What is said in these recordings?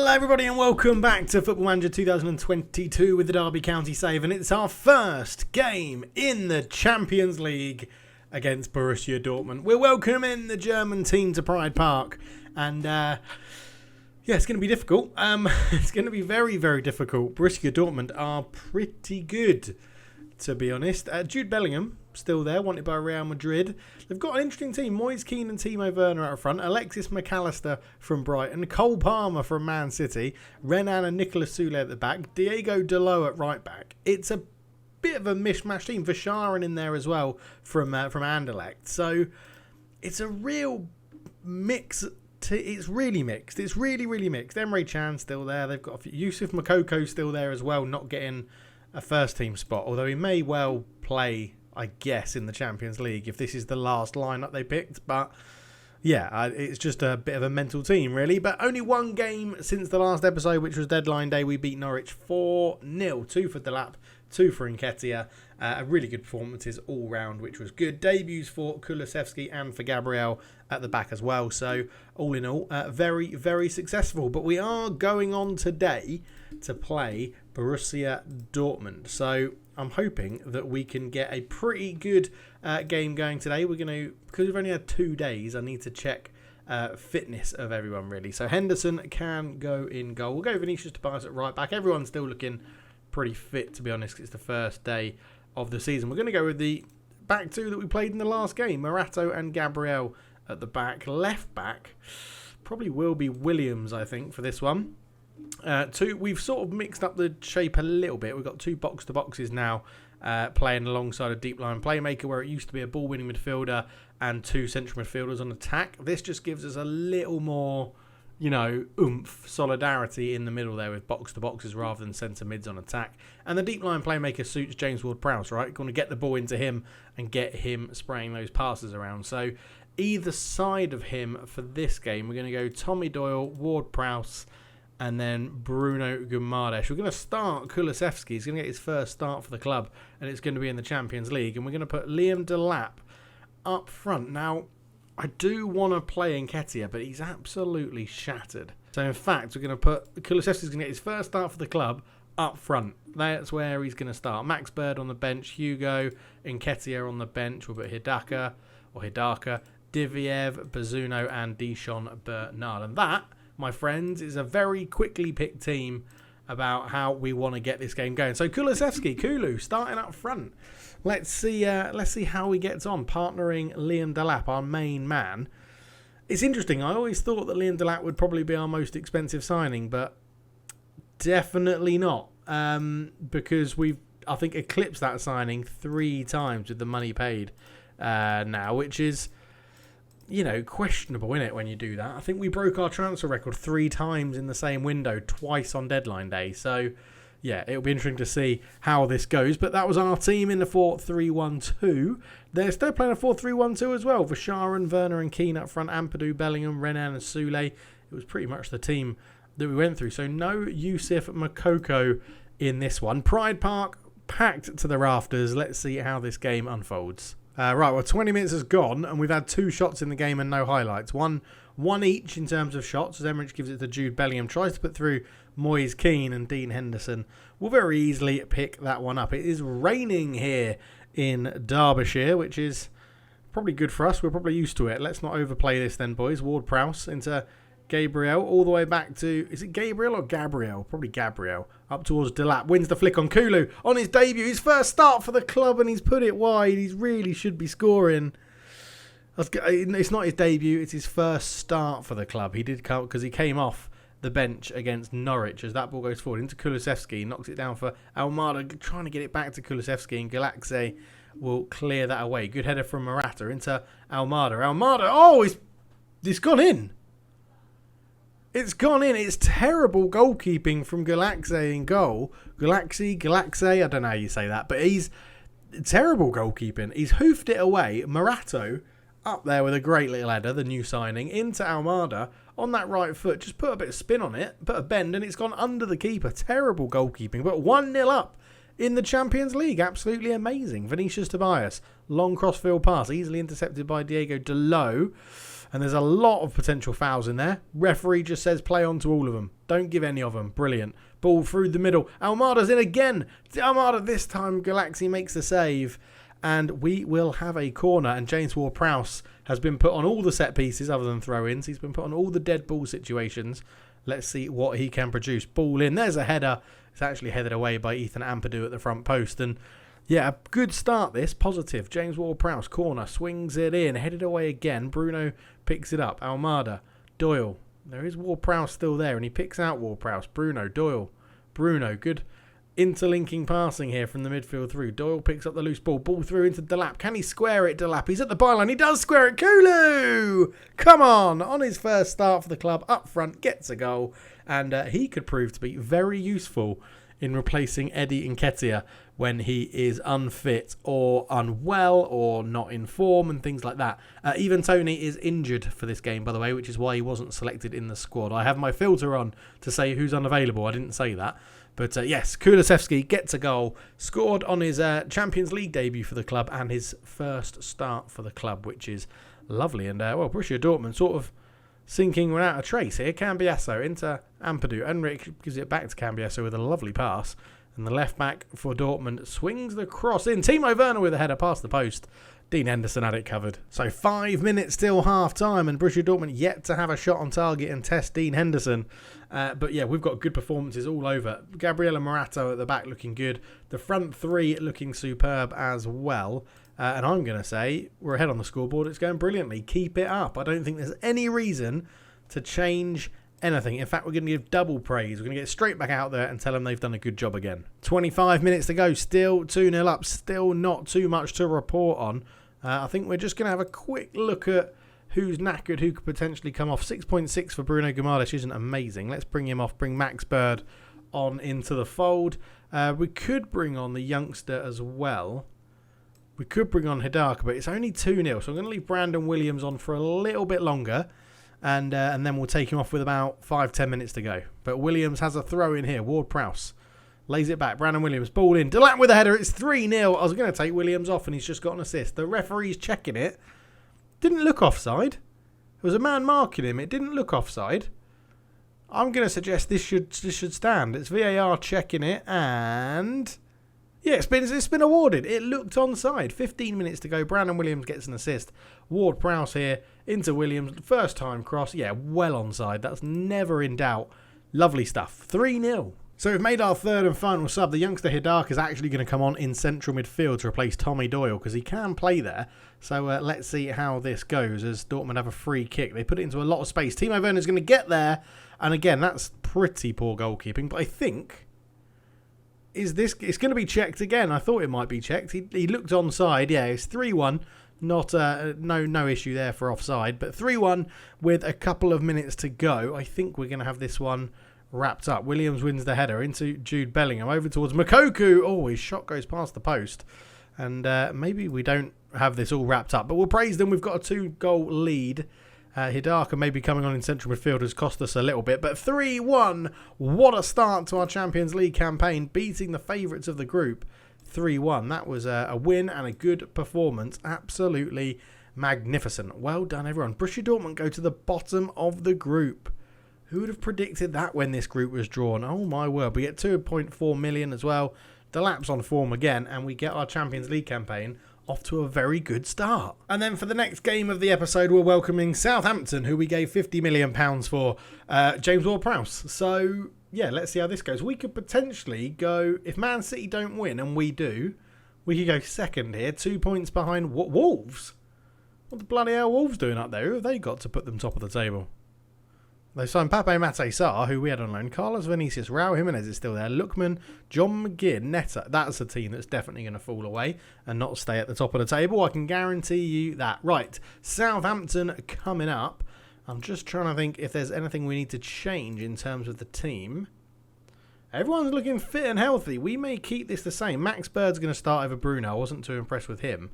Hello everybody and welcome back to Football Manager 2022 with the Derby County save, and it's our first game in the Champions League against Borrusia Dortmund. We're welcoming the German team to Pride Park, and it's going to be difficult. It's going to be very, very difficult. Borrusia Dortmund are pretty good, to be honest. Jude Bellingham, still there, wanted by Real Madrid. They've got an interesting team. Moise Kean and Timo Werner out front. Alexis McAllister from Brighton. Cole Palmer from Man City. Renan and Nicolas Soule at the back. Diego Dalot at right back. It's a bit of a mishmash team. Verscharen in there as well from Anderlecht. So it's a real mix. It's really mixed. It's really, really mixed. Emre Can still there. They've got Yusuf Moukoko still there as well, not getting a first team spot, although he may well play, I guess, in the Champions League if this is the last lineup they picked. But yeah, it's just a bit of a mental team, really. But only one game since the last episode, which was deadline day. We beat Norwich 4-0. 2 for Delap, 2 for Nketiah. Really good performances all round, which was good. Debuts for Kulusevski and for Gabriel at the back as well. So all in all, very, very successful. But we are going on today to play Borussia Dortmund. So I'm hoping that we can get a pretty good game going today. We're going to, because we've only had 2 days, I need to check fitness of everyone, really. So Henderson can go in goal. We'll go Vinicius Tobias at right back. Everyone's still looking pretty fit, to be honest, because it's the first day of the season. We're going to go with the back two that we played in the last game. Morato and Gabriel at the back. Left back probably will be Williams, I think, for this one. We've sort of mixed up the shape a little bit. We've got 2 box-to-boxes now playing alongside a deep line playmaker, where it used to be a ball-winning midfielder and 2 central midfielders on attack. This just gives us a little more, oomph, solidarity in the middle there with box-to-boxes rather than centre mids on attack. And the deep line playmaker suits James Ward-Prowse, right? Going to get the ball into him and get him spraying those passes around. So either side of him for this game, we're going to go Tommy Doyle, Ward-Prowse, and then Bruno Guimaraes. We're going to start Kulusevski. He's going to get his first start for the club, and it's going to be in the Champions League. And we're going to put Liam Delap up front. Now, I do want to play Nketiah, but he's absolutely shattered. So, in fact, we're going to put Kulusevski's going to get his first start for the club up front. That's where he's going to start. Max Bird on the bench. Hugo, Nketiah on the bench. We'll put Hidaka, Diviev, Bazzuno, and Dishon Bernard. And that, my friends, is a very quickly picked team about how we want to get this game going. So Kulu, starting up front. Let's see how he gets on, partnering Liam Delap, our main man. It's interesting. I always thought that Liam Delap would probably be our most expensive signing, but definitely not, because we've, I think, eclipsed that signing 3 times with the money paid now, which is, questionable, isn't it, when you do that? I think we broke our transfer record 3 times in the same window, twice on deadline day. So, yeah, it'll be interesting to see how this goes. But that was our team in the 4-3-1-2. They're still playing a 4-3-1-2 as well. Verscharen, Werner and Keane up front, Ampadu, Bellingham, Renan and Soule. It was pretty much the team that we went through. So no Yusuf Moukoko in this one. Pride Park packed to the rafters. Let's see how this game unfolds. Right, well, 20 minutes has gone, and we've had 2 shots in the game and no highlights. One each in terms of shots, as Emmerich gives it to Jude Bellingham. Tries to put through Moise Kean, and Dean Henderson will very easily pick that one up. It is raining here in Derbyshire, which is probably good for us. We're probably used to it. Let's not overplay this then, boys. Ward-Prowse into Gabriel, all the way back to, is it Gabriel or Gabriel? Probably Gabriel. Up towards Delap, wins the flick on Kulu on his debut, his first start for the club, and he's put it wide. He really should be scoring. It's not his debut, it's his first start for the club. He did come because he came off the bench against Norwich as that ball goes forward into Kulusevski, knocks it down for Almada, trying to get it back to Kulusevski, and Galaxe will clear that away. Good header from Morata into Almada. It's gone in. It's gone in. It's terrible goalkeeping from Galaxe in goal. Galaxe, I don't know how you say that, but he's terrible goalkeeping. He's hoofed it away. Morato up there with a great little header, the new signing, into Almada on that right foot. Just put a bit of spin on it, put a bend, and it's gone under the keeper. Terrible goalkeeping, but 1-0 up in the Champions League. Absolutely amazing. Vinicius Tobias, long crossfield pass, easily intercepted by Diego Dalot. And there's a lot of potential fouls in there. Referee just says play on to all of them. Don't give any of them. Brilliant. Ball through the middle. Almada's in again. Almada this time. Galaxy makes the save. And we will have a corner. And James Ward-Prowse has been put on all the set pieces other than throw-ins. He's been put on all the dead ball situations. Let's see what he can produce. Ball in. There's a header. It's actually headed away by Ethan Ampadu at the front post. And yeah, a good start this. Positive. James Ward-Prowse, corner. Swings it in. Headed away again. Bruno picks it up. Almada. Doyle. There is Ward-Prowse still there. And he picks out Ward-Prowse. Bruno. Doyle. Bruno. Good interlinking passing here from the midfield through. Doyle picks up the loose ball. Ball through into Delap. Can he square it, Delap? He's at the byline. He does square it. Kulu! Come on his first start for the club. Up front. Gets a goal. And he could prove to be very useful in replacing Eddie Nketiah when he is unfit or unwell or not in form and things like that. Even Tony is injured for this game, by the way, which is why he wasn't selected in the squad. I have my filter on to say who's unavailable. I didn't say that. But yes, Kulusevski gets a goal, scored on his Champions League debut for the club and his first start for the club, which is lovely. And, Borrusia Dortmund sort of sinking without a trace here. Cambiasso into Ampadu. Enric gives it back to Cambiasso with a lovely pass. And the left back for Dortmund swings the cross in. Timo Werner with a header past the post. Dean Henderson had it covered. So 5 minutes till half time and Borussia Dortmund yet to have a shot on target and test Dean Henderson. But yeah, we've got good performances all over. Gabriela Morato at the back looking good. The front three looking superb as well. And I'm going to say we're ahead on the scoreboard. It's going brilliantly. Keep it up. I don't think there's any reason to change anything. In fact, we're going to give double praise. We're going to get straight back out there and tell them they've done a good job again. 25 minutes to go. Still 2-0 up. Still not too much to report on. I think we're just going to have a quick look at who's knackered, who could potentially come off. 6.6 for Bruno Guimaraes isn't amazing. Let's bring him off. Bring Max Bird on into the fold. We could bring on the youngster as well. We could bring on Hidaka, but it's only 2-0. So I'm going to leave Brandon Williams on for a little bit longer. And then we'll take him off with about 5-10 minutes to go. But Williams has a throw in here. Ward-Prowse lays it back. Brandon Williams, ball in. Delap with a header. It's 3-0. I was going to take Williams off and he's just got an assist. The referee's checking it. Didn't look offside. There was a man marking him. It didn't look offside. I'm going to suggest this should stand. It's VAR checking it and yeah, it's been awarded. It looked onside. 15 minutes to go. Brandon Williams gets an assist. Ward-Prowse here into Williams. First time cross. Yeah, well onside. That's never in doubt. Lovely stuff. 3-0. So we've made our third and final sub. The youngster Hidaka is actually going to come on in central midfield to replace Tommy Doyle because he can play there. So let's see how this goes as Dortmund have a free kick. They put it into a lot of space. Timo Werner is going to get there. And again, that's pretty poor goalkeeping. But I think it's going to be checked again. I thought it might be checked. He looked onside. Yeah, it's 3-1. Not no issue there for offside. But 3-1 with a couple of minutes to go. I think we're going to have this one wrapped up. Williams wins the header into Jude Bellingham. Over towards Moukoko. Oh, his shot goes past the post. And maybe we don't have this all wrapped up. But we'll praise them. We've got a 2-goal lead. Hidaka maybe coming on in central midfield has cost us a little bit. But 3-1. What a start to our Champions League campaign. Beating the favourites of the group. 3-1. That was a win and a good performance. Absolutely magnificent. Well done, everyone. Borussia Dortmund go to the bottom of the group. Who would have predicted that when this group was drawn? Oh my word. We get 2.4 million as well. Delap's on form again. And we get our Champions League campaign off to a very good start. And then for the next game of the episode, we're welcoming Southampton, who we gave £50 million for, James Ward-Prowse. So, yeah, let's see how this goes. We could potentially go, if Man City don't win, and we do, we could go second here, 2 points behind Wolves. What the bloody hell Wolves doing up there? Who have they got to put them top of the table? They signed Pape Mate Sarr, who we had on loan. Carlos Vinicius, Raul Jimenez is still there. Lookman, John McGinn, Netta. That's a team that's definitely going to fall away and not stay at the top of the table. I can guarantee you that. Right, Southampton coming up. I'm just trying to think if there's anything we need to change in terms of the team. Everyone's looking fit and healthy. We may keep this the same. Max Bird's going to start over Bruno. I wasn't too impressed with him.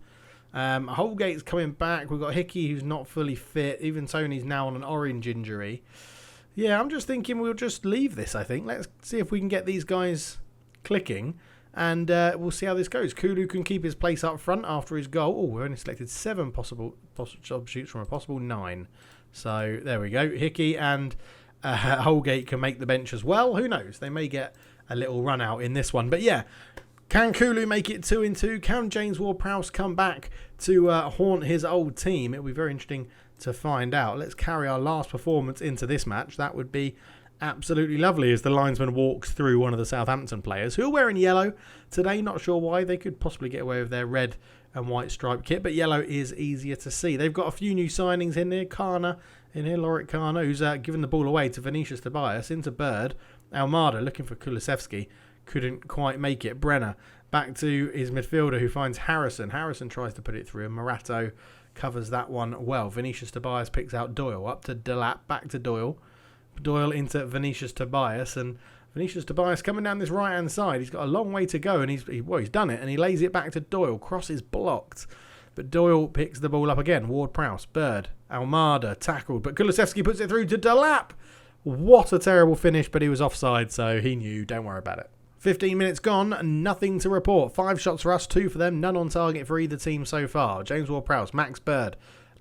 Holgate's coming back. We've got Hickey, who's not fully fit. Even Tony's now on an orange injury. Yeah, I'm just thinking we'll just leave this, I think. Let's see if we can get these guys clicking. And we'll see how this goes. Kulu can keep his place up front after his goal. Oh, we've only selected 7 possible shoots from a possible 9. So there we go. Hickey and Holgate can make the bench as well. Who knows? They may get a little run out in this one. But yeah, can Kulu make it 2-2? Can James Ward-Prowse come back to haunt his old team? It'll be very interesting to find out. Let's carry our last performance into this match. That would be absolutely lovely as the linesman walks through one of the Southampton players who are wearing yellow today. Not sure why. They could possibly get away with their red and white striped kit, but yellow is easier to see. They've got a few new signings in there. Kana in here, Lorik Kana, who's given the ball away to Vinicius Tobias, into Bird. Almada looking for Kulusevski, couldn't quite make it. Brenner back to his midfielder who finds Harrison. Harrison tries to put it through and Morato covers that one well. Vinicius Tobias picks out Doyle, up to Delap, back to Doyle. Doyle into Vinicius Tobias, and Vinicius Tobias coming down this right hand side. He's got a long way to go, and he's done it, and he lays it back to Doyle. Cross is blocked, but Doyle picks the ball up again. Ward-Prowse, Bird, Almada tackled, but Kulusevski puts it through to Delap. What a terrible finish, but he was offside, so he knew. Don't worry about it. 15 minutes gone, nothing to report. 5 shots for us, 2 for them, none on target for either team so far. James Ward-Prowse, Max Bird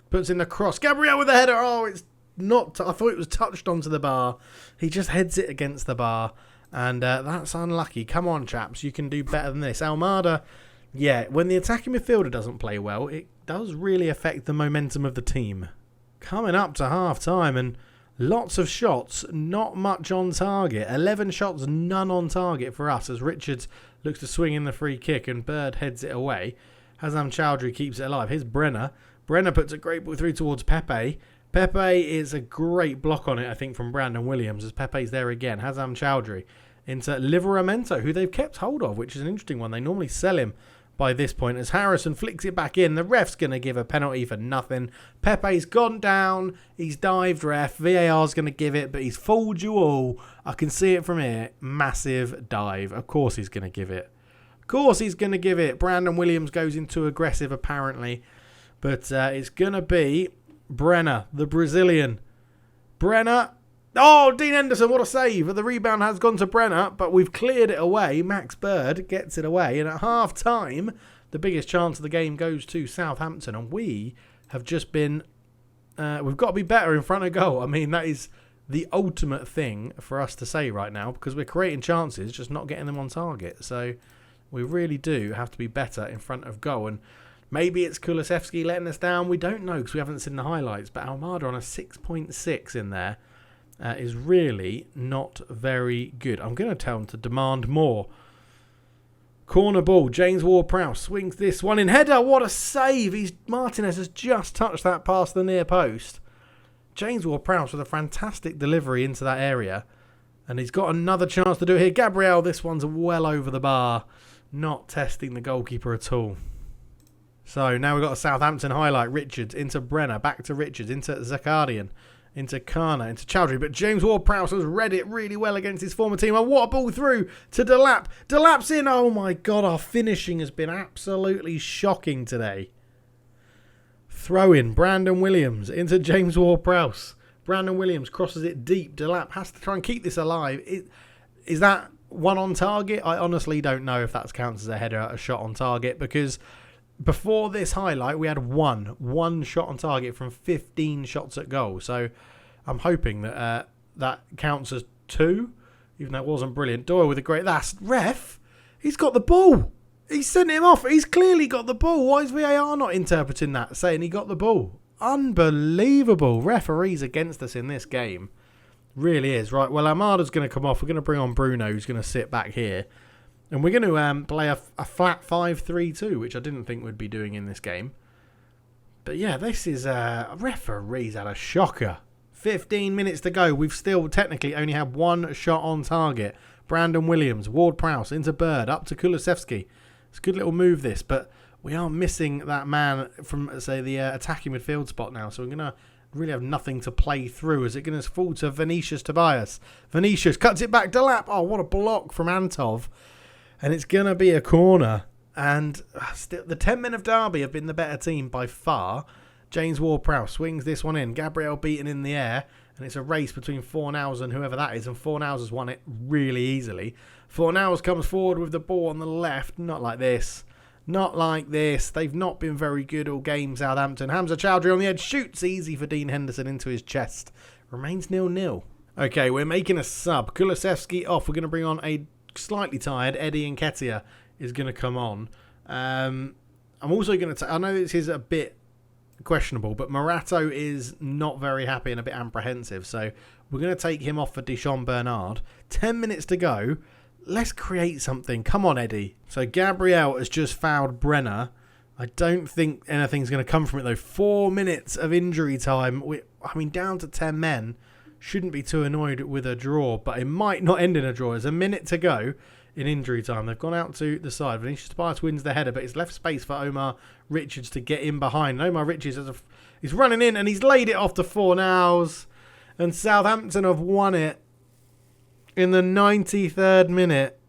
puts in the cross. Gabriel with the header. Oh, it's not. I thought it was touched onto the bar. He just heads it against the bar, and that's unlucky. Come on, chaps, you can do better than this. Almada, yeah, when the attacking midfielder doesn't play well, it does really affect the momentum of the team. Coming up to half time, and lots of shots, not much on target. 11 shots, none on target for us as Richards looks to swing in the free kick and Bird heads it away. Hazam Chowdhury keeps it alive. Here's Brenner. Brenner puts a great ball through towards Pepe. Pepe is a great block on it, I think, from Brandon Williams as Pepe's there again. Hazam Chowdhury into Liveramento, who they've kept hold of, which is an interesting one. They normally sell him by this point as Harrison flicks it back in. The ref's going to give a penalty for nothing. Pepe's gone down. He's dived, ref. VAR's going to give it, but he's fooled you all. I can see it from here. Massive dive. Of course he's going to give it. Of course he's going to give it. Brandon Williams goes into aggressive, apparently. But it's going to be Brenner, the Brazilian. Brenner. Oh, Dean Henderson, what a save. The rebound has gone to Brenner, but we've cleared it away. Max Bird gets it away. And at half time, the biggest chance of the game goes to Southampton. And we have just been... we've got to be better in front of goal. I mean, that is the ultimate thing for us to say right now, because we're creating chances, just not getting them on target. So we really do have to be better in front of goal. And maybe it's Kulusevski letting us down. We don't know because we haven't seen the highlights. But Almada on a 6.6 in there is really not very good. I'm going to tell him to demand more. Corner ball. James Ward-Prowse swings this one in. Header. What a save. Martinez has just touched that past the near post. James Ward-Prowse with a fantastic delivery into that area. And he's got another chance to do it here. Gabriel, this one's well over the bar. Not testing the goalkeeper at all. So now we've got a Southampton highlight. Richards into Brenner. Back to Richards. Into Zakarian. Into Kana, into Chowdhury, but James Ward-Prowse has read it really well against his former team. And what a ball through to Delap. Delap's in. Oh my God, our finishing has been absolutely shocking today. Throw in Brandon Williams into James Ward-Prowse. Brandon Williams crosses it deep. Delap has to try and keep this alive. Is that one on target? I honestly don't know if that counts as a header, a shot on target, because before this highlight, we had one shot on target from 15 shots at goal. So I'm hoping that that counts as 2, even though it wasn't brilliant. Doyle with a great... That's ref. He's got the ball. He sent him off. He's clearly got the ball. Why is VAR not interpreting that, saying he got the ball? Unbelievable. Referees against us in this game. Really is. Right, well, Armada's going to come off. We're going to bring on Bruno, who's going to sit back here. And we're going to play a flat 5-3-2, which I didn't think we'd be doing in this game. But yeah, this is... referees had a shocker. 15 minutes to go. We've still technically only had 1 shot on target. Brandon Williams, Ward-Prowse into Bird, up to Kulusevski. It's a good little move, this, but we are missing that man from, say, the attacking midfield spot now. So we're going to really have nothing to play through. Is it going to fall to Vinicius Tobias? Vinicius cuts it back to Lap. Oh, what a block from Antov. And it's going to be a corner. And still, the 10 men of Derby have been the better team by far. James Ward-Prowse swings this one in. Gabriel beaten in the air. And it's a race between Fornals and whoever that is, and Fornals has won it really easily. Fornals comes forward with the ball on the left. Not like this. Not like this. They've not been very good all game, Southampton. Hamza Chowdhury on the edge. Shoots easy for Dean Henderson into his chest. Remains 0-0. Okay, we're making a sub. Kulusevski off. We're going to bring on a slightly tired Eddie Nketiah is going to come on. I'm also going to... I know this is a bit questionable, but Morato is not very happy and a bit apprehensive. So we're going to take him off for Deschamps Bernard. 10 minutes to go. Let's create something. Come on, Eddie. So Gabriel has just fouled Brenner. I don't think anything's going to come from it, though. 4 minutes of injury time. Down to 10 men. Shouldn't be too annoyed with a draw, but it might not end in a draw. There's a minute to go in injury time. They've gone out to the side. Vinicius Tobias wins the header, but it's left space for Omar Richards to get in behind. And Omar Richards he's running in, and he's laid it off to Fornals. And Southampton have won it in the 93rd minute.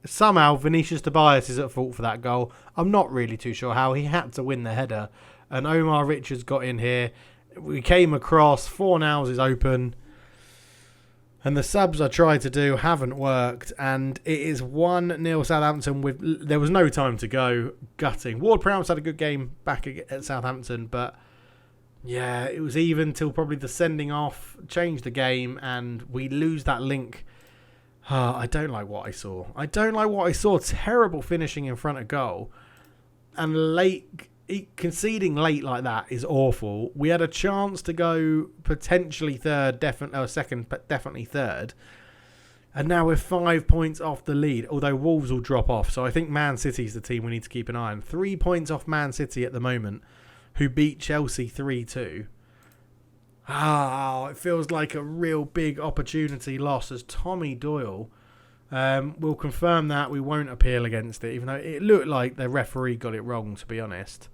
Somehow Vinicius Tobias is at fault for that goal. I'm not really too sure how. He had to win the header. And Omar Richards got in here. We came across. Fornals is open. And the subs I tried to do haven't worked. And it is 1-0 Southampton. There was no time to go. Gutting. Ward-Prowse had a good game back at Southampton. But yeah, it was even till probably the sending off. Changed the game. And we lose that link. I don't like what I saw. Terrible finishing in front of goal. And conceding late like that is awful. We had a chance to go potentially second, but definitely third. And now we're 5 points off the lead, although Wolves will drop off. So I think Man City's the team we need to keep an eye on. 3 points off Man City at the moment, who beat Chelsea 3-2. It feels like a real big opportunity loss as Tommy Doyle will confirm that we won't appeal against it, even though it looked like the referee got it wrong, to be honest.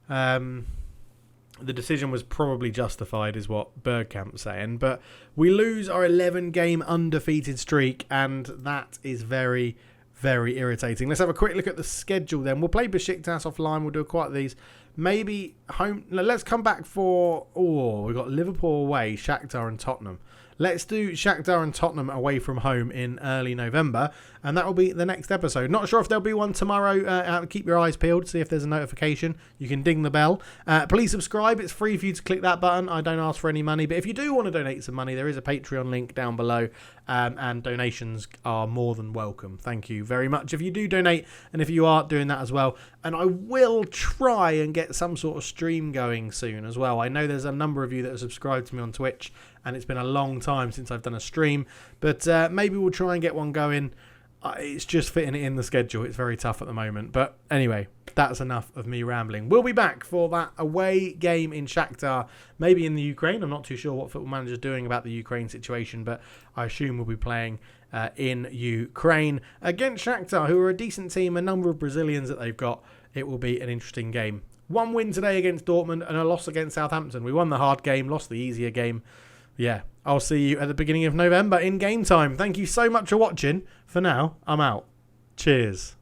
The decision was probably justified, is what Bergkamp's saying. But we lose our 11-game undefeated streak, and that is very, very irritating. Let's have a quick look at the schedule then. We'll play Besiktas offline. We'll do quite these. Maybe home. Let's come back for... we've got Liverpool away, Shakhtar and Tottenham. Let's do Shakhtar and Tottenham away from home in early November. And that will be the next episode. Not sure if there'll be one tomorrow. Keep your eyes peeled. See if there's a notification. You can ding the bell. Please subscribe. It's free for you to click that button. I don't ask for any money. But if you do want to donate some money, there is a Patreon link down below. And donations are more than welcome. Thank you very much if you do donate. And if you are doing that as well. And I will try and get some sort of stream going soon as well. I know there's a number of you that have subscribed to me on Twitch. And it's been a long time since I've done a stream. But maybe we'll try and get one going. It's just fitting it in the schedule. It's very tough at the moment. But anyway, that's enough of me rambling. We'll be back for that away game in Shakhtar, maybe in the Ukraine. I'm not too sure what Football Manager's doing about the Ukraine situation, but I assume we'll be playing in Ukraine against Shakhtar, who are a decent team, a number of Brazilians that they've got. It will be an interesting game. One win today against Dortmund and a loss against Southampton. We won the hard game, lost the easier game. Yeah, I'll see you at the beginning of November in game time. Thank you so much for watching. For now, I'm out. Cheers.